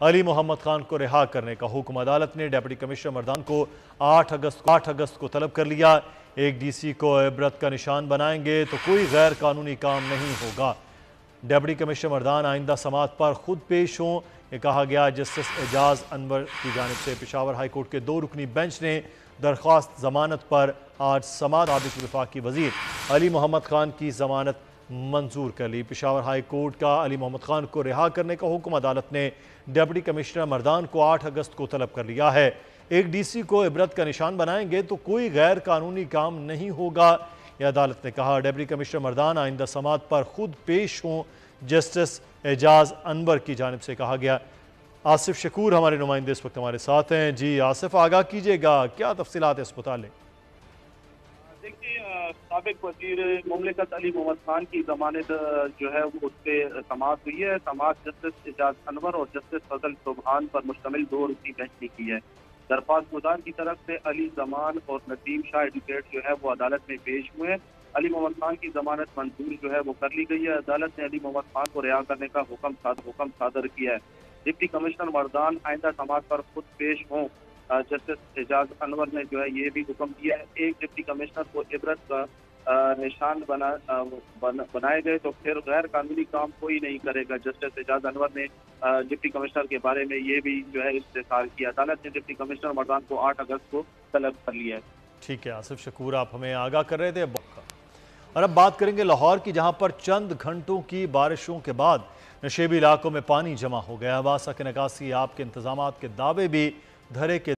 علی محمد خان کو رہا کرنے کا حکم۔ عدالت نے ڈپٹی کمشنر مردان کو 8 اگست کو طلب کر لیا۔ ایک ڈی سی کو عبرت کا نشان بنائیں گے تو کوئی غیر قانونی کام نہیں ہوگا۔ ڈپٹی کمشنر مردان آئندہ سماعت پر خود پیش ہوں، یہ کہا گیا۔ جسٹس اعجاز انور کی جانب سے پشاور ہائی کورٹ کے 2 رکنی بینچ نے درخواست ضمانت پر آج سماعت۔ سابق وفاقی وزیر علی محمد خان کی ضمانت منظور کر لی۔ پشاور ہائی کورٹ کا علی محمد خان کو رہا کرنے کا حکم۔ عدالت نے ڈپٹی کمشنر مردان کو 8 اگست کو طلب کر لیا ہے۔ ایک ڈی سی کو عبرت کا نشان بنائیں گے تو کوئی غیر قانونی کام نہیں ہوگا، یہ عدالت نے کہا۔ ڈپٹی کمشنر مردان آئندہ سماعت پر خود پیش ہوں، جسٹس اعجاز انور کی جانب سے کہا گیا۔ آصف شکور ہمارے نمائندے اس وقت ہمارے ساتھ ہیں۔ جی آصف، آگاہ کیجئے گا، کیا تفصیلات اس متعلق؟ دیکھیے، سابق وزیر مملکت علی محمد خان کی ضمانت جو ہے وہ اس پہ سماعت ہوئی ہے۔ سماعت جسٹس اعجاز انور اور جسٹس فضل چوہان پر مشتمل 2 رکنی بینچ نے کی ہے۔ درخواست گزار کی طرف سے علی زمان اور ندیم شاہ ایڈوکیٹ جو ہے وہ عدالت میں پیش ہوئے ہیں۔ علی محمد خان کی ضمانت منظور جو ہے وہ کر لی گئی ہے۔ عدالت نے علی محمد خان کو رہا کرنے کا حکم صادر کیا ہے۔ ڈپٹی کمشنر مردان آئندہ سماعت پر خود پیش ہوں، جسٹس اعجاز انور نے جو ہے یہ بھی حکم دیا ہے۔ ایک ڈپٹی کمشنر کو عبرت کا نشان بنائے گئے تو پھر غیر قانونی کام کوئی نہیں کرے گا۔ جسٹس اعجاز انور نے ڈپٹی کمشنر کے بارے میں یہ بھی جو ہے استفسار کیا۔ عدالت نے ڈپٹی کمشنر مردان کو 8 اگست کو طلب کر لیا ہے۔ ٹھیک ہے آصف شکور، آپ ہمیں آگاہ کر رہے تھے۔ اور اب بات کریں گے لاہور کی، جہاں پر چند گھنٹوں کی بارشوں کے بعد نشیبی علاقوں میں پانی جمع ہو گیا۔ واسطہ کے نکاسی آب کے انتظامات کے دعوے بھی دھرے کے